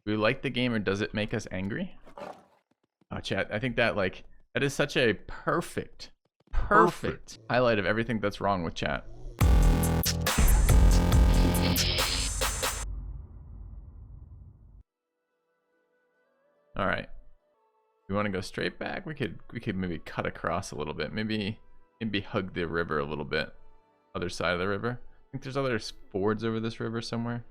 Do we like the game or does it make us angry? Oh, chat, I think that like that is such a perfect highlight of everything that's wrong with chat. All right. We want to go straight back. We could maybe cut across a little bit. Maybe hug the river a little bit. Other side of the river. I think there's other fords over this river somewhere.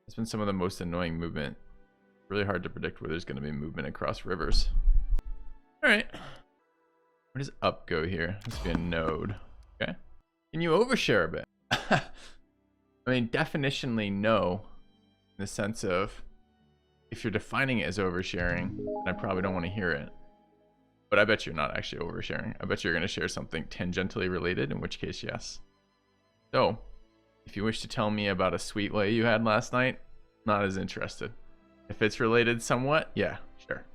It's been some of the most annoying movement. Really hard to predict where there's going to be movement across rivers. All right. Where does up go here? Must be a node. Okay. Can you overshare a bit? I mean, definitionally no. In the sense of, if you're defining it as oversharing, then I probably don't want to hear it. But I bet you're not actually oversharing. I bet you're going to share something tangentially related, in which case, yes. So, if you wish to tell me about a sweet lay you had last night, not as interested. If it's related somewhat, yeah, sure.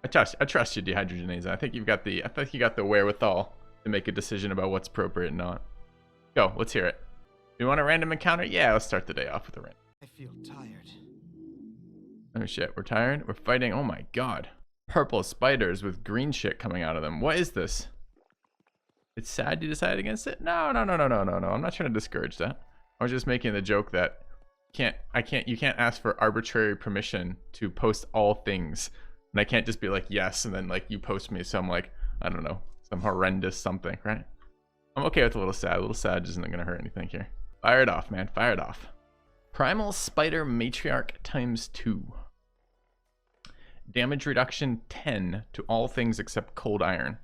I trust you, Dehydrogenase. I think you got the wherewithal to make a decision about what's appropriate and not. Go, let's hear it. You want a random encounter? Yeah, let's start the day off with a random. I feel tired. Oh shit, we're tired? We're fighting, oh my god. Purple spiders with green shit coming out of them. What is this? It's sad you decided against it? No. I'm not trying to discourage that. I was just making the joke that you can't ask for arbitrary permission to post all things. And I can't just be like, yes, and then like you post me some like, I don't know, some horrendous something, right? I'm okay with a little sad. A little sad isn't gonna hurt anything here. Fire it off, man, fire it off. Primal Spider Matriarch ×2. Damage reduction 10 to all things except cold iron.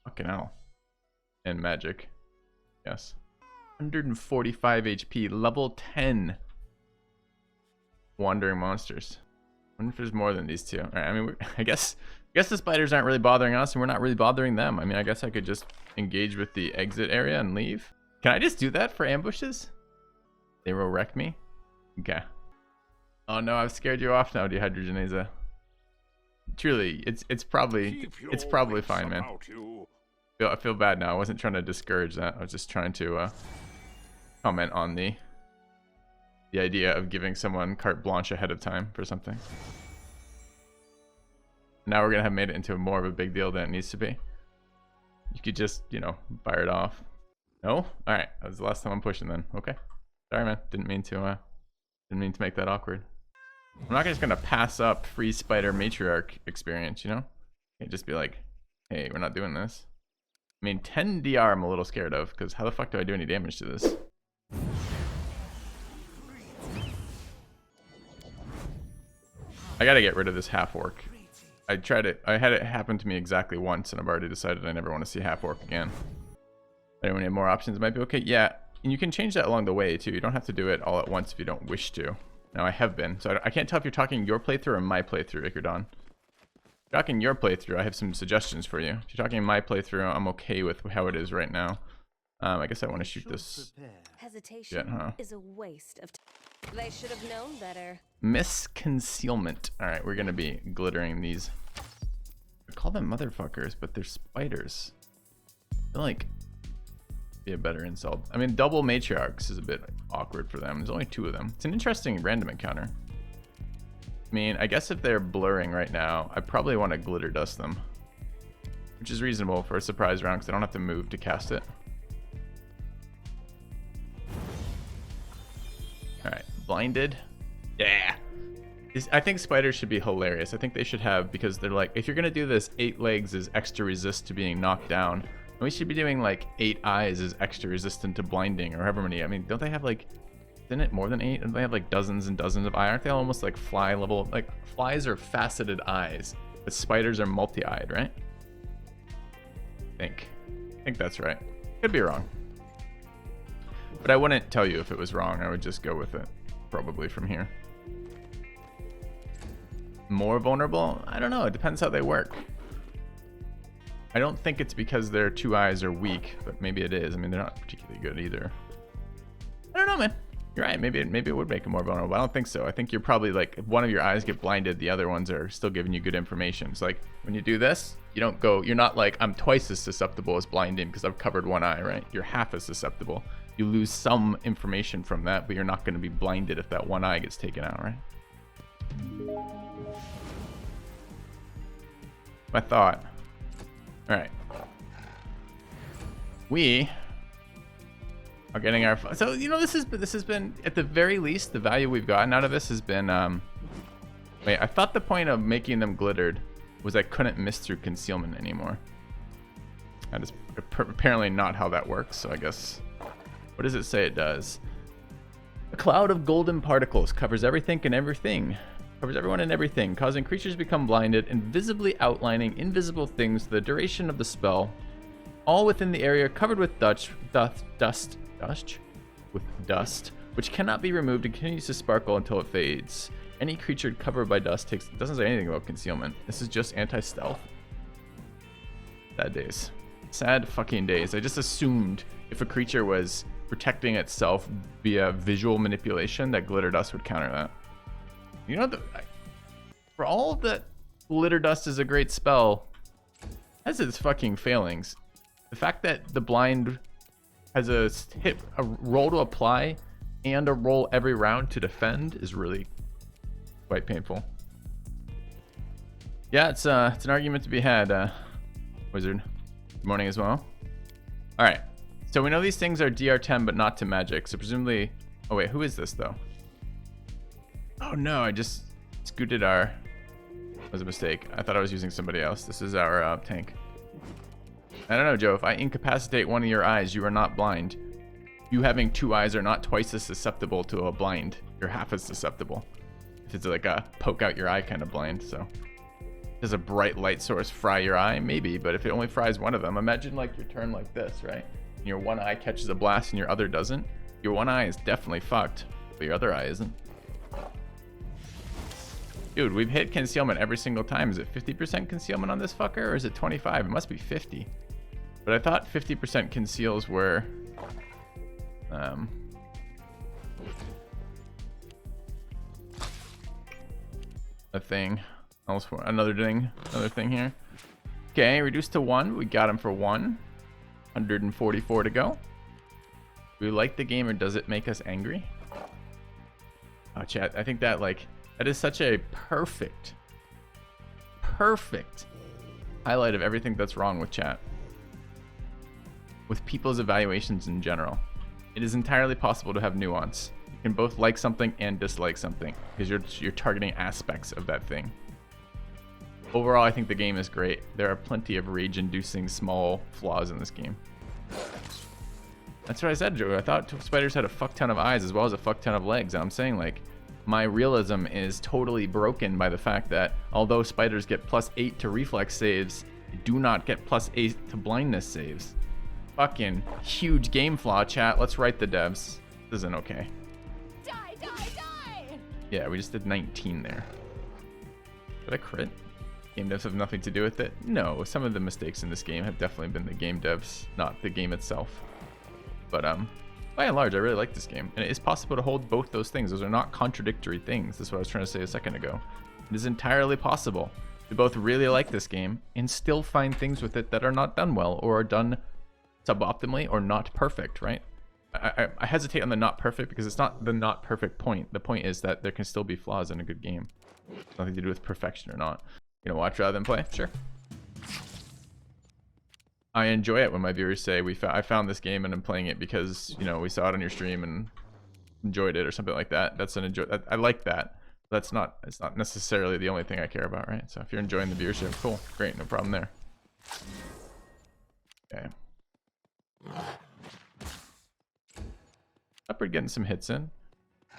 Fucking hell. And magic. Yes. 145 HP, level 10. Wandering monsters. I wonder if there's more than these two. All right, I mean, I guess the spiders aren't really bothering us, and we're not really bothering them. I mean, I guess I could just engage with the exit area and leave. Can I just do that for ambushes? They will wreck me. Okay. Oh no, I've scared you off now, Dehydrogenase. Truly, it's probably fine, man. I feel bad now. I wasn't trying to discourage that. I was just trying to comment on the idea of giving someone carte blanche ahead of time for something. Now we're gonna have made it into more of a big deal than it needs to be. You could just, you know, fire it off. No? All right, that was the last time I'm pushing then. Okay. Sorry, man. Didn't mean to make that awkward. I'm not just gonna pass up free spider matriarch experience, you know? Can't just be like, hey, we're not doing this. I mean, 10 DR I'm a little scared of, because how the fuck do I do any damage to this? I gotta get rid of this half orc. I had it happen to me exactly once, and I've already decided I never want to see half orc again. Anyone have more options? It might be okay. Yeah, and you can change that along the way too. You don't have to do it all at once if you don't wish to. Now I have been, so I can't tell if you're talking your playthrough or my playthrough, Ikerdon. If you're talking your playthrough, I have some suggestions for you. If you're talking my playthrough, I'm okay with how it is right now. I guess I want to shoot this. Hesitation is a waste of time. They should have known better. Concealment. All right, we're gonna be glittering these. I call them motherfuckers, but they're spiders. I feel like be a better insult. I mean, double matriarchs is a bit awkward for them. There's only 2 of them. It's an interesting random encounter. I mean, I guess if they're blurring right now, I probably want to glitter dust them, which is reasonable for a surprise round because I don't have to move to cast it. All right, blinded. Yeah. I think spiders should be hilarious. I think they should have, because they're like, if you're gonna do this, 8 legs is extra resist to being knocked down. And we should be doing like 8 eyes is extra resistant to blinding, or however many. I mean, don't they have like, isn't it more than 8? Don't they have like dozens and dozens of eyes? Aren't they almost like fly level? Like flies are faceted eyes, but spiders are multi-eyed, right? I think that's right. Could be wrong. But I wouldn't tell you if it was wrong. I would just go with it, probably from here. More vulnerable? I don't know. It depends how they work. I don't think it's because their 2 eyes are weak, but maybe it is. I mean, they're not particularly good either. I don't know, man. You're right. Maybe it would make them more vulnerable. I don't think so. I think you're probably like, if one of your eyes get blinded, the other ones are still giving you good information. It's like when you do this, you're not like, I'm twice as susceptible as blinding because I've covered 1 eye, right? You're half as susceptible. You lose some information from that, but you're not going to be blinded if that 1 eye gets taken out, right? I thought. All right. We are getting our. So you know, this has been at the very least the value we've gotten out of this has been. Wait, I thought the point of making them glittered was I couldn't miss through concealment anymore. That is apparently not how that works. So I guess. What does it say it does? A cloud of golden particles covers everything and everything. Covers everyone and everything, causing creatures to become blinded and visibly outlining invisible things for the duration of the spell. All within the area covered with dust, which cannot be removed and continues to sparkle until it fades. Any creature covered by dust doesn't say anything about concealment. This is just anti-stealth. Sad days. Sad fucking days. I just assumed if a creature was protecting itself via visual manipulation, that glitter dust would counter that. You know, for all that glitter dust is a great spell, has its fucking failings. The fact that the blind has a roll to apply and a roll every round to defend is really quite painful. Yeah, it's an argument to be had, Wizard. Good morning as well. All right, so we know these things are DR10 but not to magic, so presumably. Oh wait, who is this though? Oh no, I just scooted our. That was a mistake. I thought I was using somebody else. This is our tank. I don't know, Joe. If I incapacitate one of your eyes, you are not blind. You having two eyes are not twice as susceptible to a blind. You're half as susceptible. If it's like a poke out your eye kind of blind, so. Does a bright light source fry your eye? Maybe, but if it only fries one of them, imagine like your turn like this, right? And your one eye catches a blast and your other doesn't. Your one eye is definitely fucked, but your other eye isn't. Dude, we've hit concealment every single time. Is it 50% concealment on this fucker, or is it 25? It must be 50. But I thought 50% conceals were... a thing. Another thing here. Okay, reduced to 1. We got him for 1. 144 to go. Do we like the game, or does it make us angry? Oh, chat. I think that, like... That is such a perfect highlight of everything that's wrong with chat. With people's evaluations in general. It is entirely possible to have nuance. You can both like something and dislike something, because you're targeting aspects of that thing. Overall, I think the game is great. There are plenty of rage-inducing small flaws in this game. That's what I said, Joe. I thought spiders had a fuck ton of eyes as well as a fuck ton of legs. And I'm saying, like, my realism is totally broken by the fact that although spiders get +8 to reflex saves, they do not get +8 to blindness saves. Fucking huge game flaw, chat. Let's write the devs. This isn't okay. Die, die, die! Yeah, we just did 19 there. Did I crit? Game devs have nothing to do with it? No, some of the mistakes in this game have definitely been the game devs, not the game itself. But by and large, I really like this game, and it is possible to hold both those things. Those are not contradictory things. That's what I was trying to say a second ago. It is entirely possible to both really like this game and still find things with it that are not done well, or are done suboptimally, or not perfect, right? I hesitate on the not perfect because it's not the not perfect point. The point is that there can still be flaws in a good game. It's nothing to do with perfection or not. You know, watch rather than play? Sure. I enjoy it when my viewers say I found this game and I'm playing it because, you know, we saw it on your stream and enjoyed it or something like that. That's an enjoy. I like that. It's not necessarily the only thing I care about, right? So if you're enjoying the viewership, cool, great, no problem there. Okay. Leopard getting some hits in.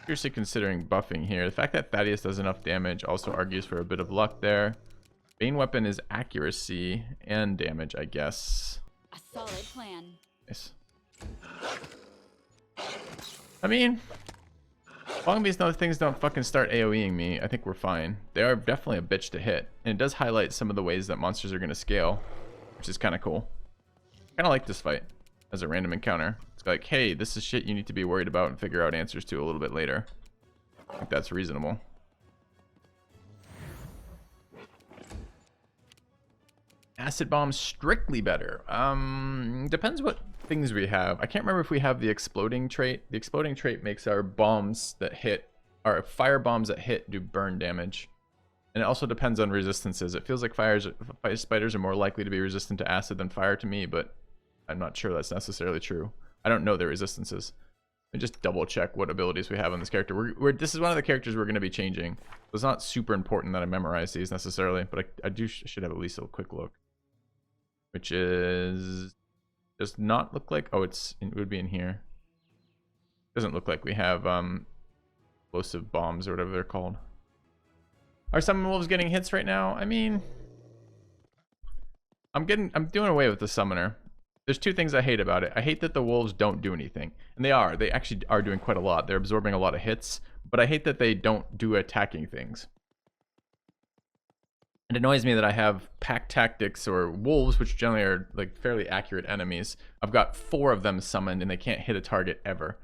Seriously considering buffing here. The fact that Thaddeus does enough damage also argues for a bit of luck there. Bane weapon is accuracy and damage, I guess. A solid plan. Nice. I mean, as long as these other things don't fucking start AoEing me, I think we're fine. They are definitely a bitch to hit. And it does highlight some of the ways that monsters are going to scale, which is kind of cool. Kind of like this fight as a random encounter. It's like, hey, this is shit you need to be worried about and figure out answers to a little bit later. I think that's reasonable. Acid bomb strictly better. Depends what things we have. I can't remember if we have the exploding trait. The exploding trait makes our bombs that hit or fire bombs that hit do burn damage. And it also depends on resistances. It feels like fire spiders are more likely to be resistant to acid than fire to me, but I'm not sure that's necessarily true. I don't know their resistances. Let me just double check what abilities we have on this character. This is one of the characters we're going to be changing. So it's not super important that I memorize these necessarily, but I should have at least a quick look. Which is... does not look like... oh, it would be in here. Doesn't look like we have explosive bombs or whatever they're called. Are summon wolves getting hits right now? I mean, I'm doing away with the summoner. There's two things I hate about it. I hate that the wolves don't do anything. And they actually are doing quite a lot. They're absorbing a lot of hits, but I hate that they don't do attacking things. It annoys me that I have pack tactics or wolves, which generally are like fairly accurate enemies. I've got 4 of them summoned and they can't hit a target ever.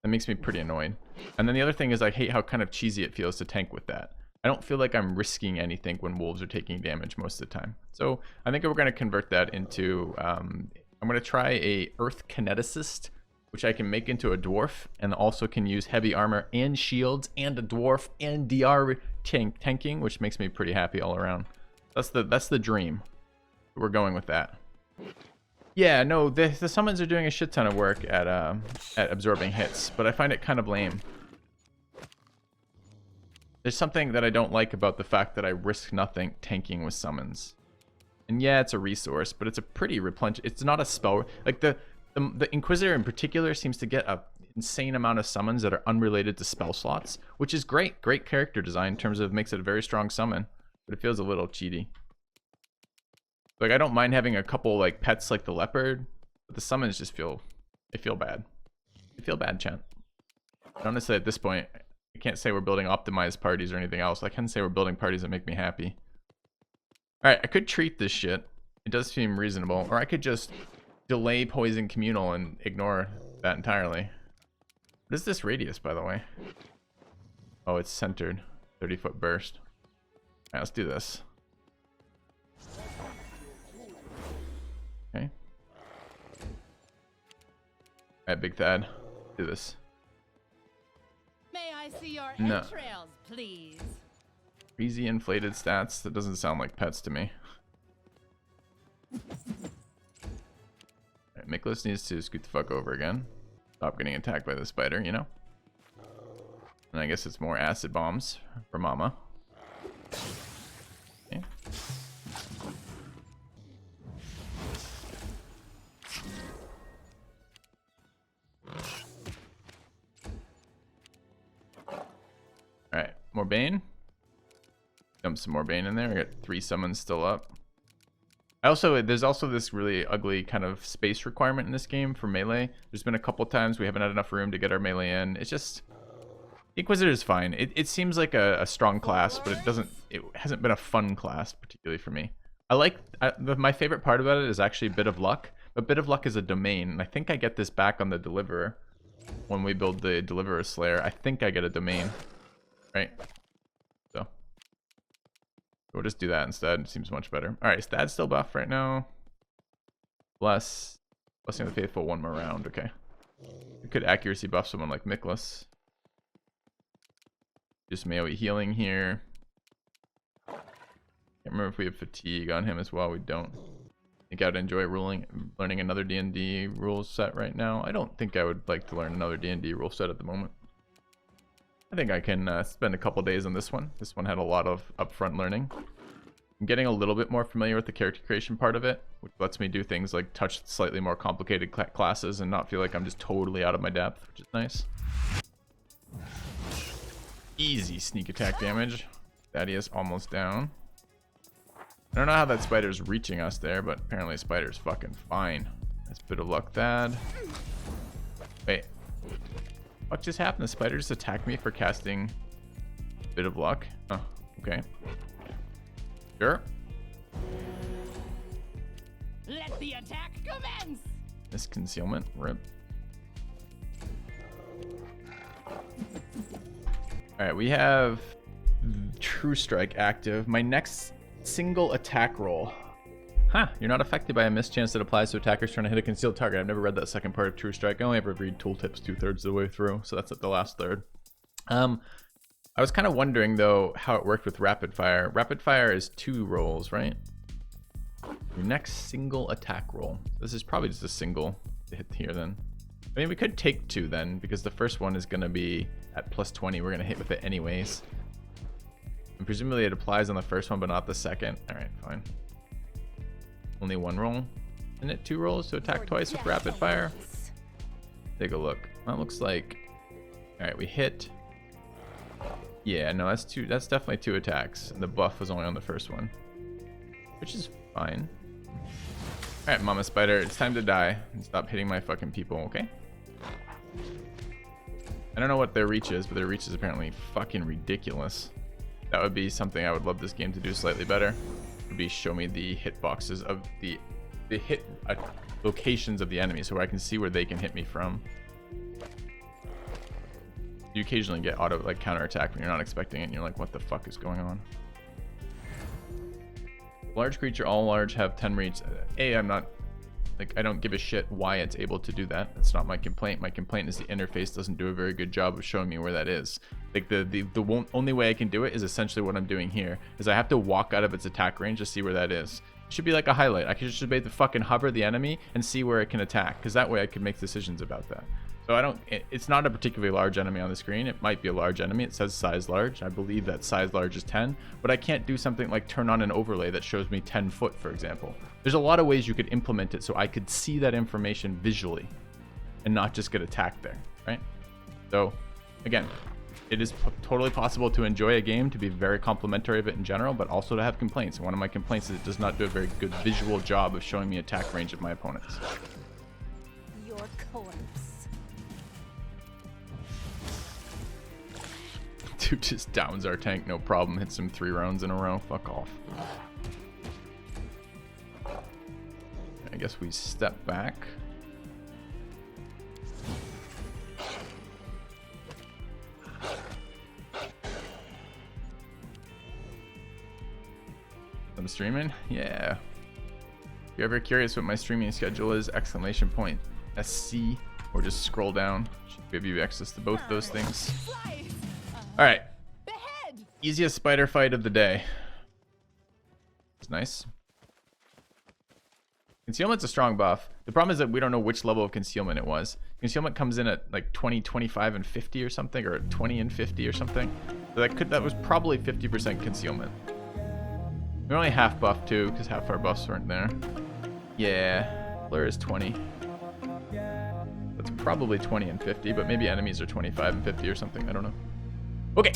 That makes me pretty annoyed. And then the other thing is I hate how kind of cheesy it feels to tank with that. I don't feel like I'm risking anything when wolves are taking damage most of the time. So I think we're going to convert that into, I'm going to try a earth kineticist, which I can make into a dwarf, and also can use heavy armor and shields and a dwarf and DR tanking, which makes me pretty happy all around. That's the dream. We're going with that. Yeah, no, the summons are doing a shit ton of work at absorbing hits, but I find it kind of lame. There's something that I don't like about the fact that I risk nothing tanking with summons. And yeah, it's a resource, but it's a pretty replenish. It's not a spell. Like the Inquisitor in particular seems to get an insane amount of summons that are unrelated to spell slots, which is great. Great character design in terms of makes it a very strong summon, but it feels a little cheaty. Like I don't mind having a couple like pets like the leopard, but the summons just feel bad. They feel bad, chat. Honestly, at this point, I can't say we're building optimized parties or anything else. I can say we're building parties that make me happy. Alright, I could treat this shit. It does seem reasonable. Or I could just delay poison communal and ignore that entirely. What is this radius, by the way? Oh, it's centered. 30-foot burst. Alright, let's do this. Okay. Alright, Big Thad. Do this. May I see your entrails, please? Crazy inflated stats. That doesn't sound like pets to me. Alright, Miklas needs to scoot the fuck over again. Stop getting attacked by the spider, you know? And I guess it's more acid bombs for Mama. Okay. Alright, more Bane. Dump some more Bane in there. I got 3 summons still up. There's also this really ugly kind of space requirement in this game for melee. There's been a couple times we haven't had enough room to get our melee in. It's just... Inquisitor is fine. It seems like a strong class, but it hasn't been a fun class, particularly for me. My favorite part about it is actually Bit of Luck. But Bit of Luck is a domain, and I think I get this back on the Deliverer. When we build the Deliverer Slayer, I think I get a domain. Right? So we'll just do that instead. It seems much better. Alright, is Thad still buff right now? Blessing of the Faithful, 1 more round. Okay. We could accuracy buff someone like Miklas. Just AoE healing here. Can't remember if we have fatigue on him as well. We don't. I think I would enjoy learning another D&D rules set right now. I don't think I would like to learn another D&D rule set at the moment. I think I can spend a couple days on this one. This one had a lot of upfront learning. I'm getting a little bit more familiar with the character creation part of it, which lets me do things like touch slightly more complicated classes and not feel like I'm just totally out of my depth, which is nice. Easy sneak attack damage. Thaddeus almost down. I don't know how that spider's reaching us there, but apparently spider's fucking fine. That's Bit of Luck, Thad. Wait. What just happened? The spider just attacked me for casting Bit of Luck? Oh, okay. Sure. Let the attack commence! This concealment, rip. Alright, we have True Strike active. My next single attack roll. Huh, you're not affected by a mischance that applies to attackers trying to hit a concealed target. I've never read that second part of True Strike. I only ever read tooltips 2/3 of the way through, so that's at the last third. I was kind of wondering though how it worked with rapid fire. Rapid fire is 2 rolls, right? Your next single attack roll. This is probably just a single to hit here then. I mean, we could take 2 then, because the first one is going to be at +20. We're going to hit with it anyways. And presumably it applies on the first one, but not the second. All right, fine. Only 1 roll. Isn't it 2 rolls to attack twice with rapid fire? Take a look. That looks like... All right, we hit. Yeah, no, that's 2. That's definitely 2 attacks. And the buff was only on the first one, which is fine. All right, Mama Spider, it's time to die and stop hitting my fucking people, okay? I don't know what their reach is, but their reach is apparently fucking ridiculous. That would be something I would love this game to do slightly better. Would be show me the hit boxes of the hit locations of the enemy, so I can see where they can hit me from. You occasionally get auto like counterattack when you're not expecting it, and you're like, what the fuck is going on? Large creature, all large have 10 reach. I'm not, like, I don't give a shit why it's able to do that. That's not my complaint. My complaint is the interface doesn't do a very good job of showing me where that is. Like the only way I can do it is essentially what I'm doing here, is I have to walk out of its attack range to see where that is. It should be like a highlight. I should be able to fucking hover the enemy and see where it can attack, because that way I can make decisions about that. So it's not a particularly large enemy on the screen. It might be a large enemy. It says size large. I believe that size large is 10, but I can't do something like turn on an overlay that shows me 10 foot, for example. There's a lot of ways you could implement it so I could see that information visually and not just get attacked there, right? So again, it is totally possible to enjoy a game, to be very complimentary of it in general, but also to have complaints. And one of my complaints is it does not do a very good visual job of showing me attack range of my opponents. Your corpse. Dude just downs our tank, no problem. Hits him 3 rounds in a row. Fuck off. I guess we step back. I'm streaming? Yeah. If you're ever curious what my streaming schedule is, exclamation point SC, or just scroll down. Should give you access to both those things. All right. Easiest spider fight of the day. It's nice. Concealment's a strong buff. The problem is that we don't know which level of concealment it was. Concealment comes in at like 20, 25, and 50 or something, or 20 and 50 or something. So that was probably 50% concealment. We're only half buff too, because half our buffs weren't there. Yeah, Blur is 20. That's probably 20 and 50, but maybe enemies are 25 and 50 or something. I don't know. Okay.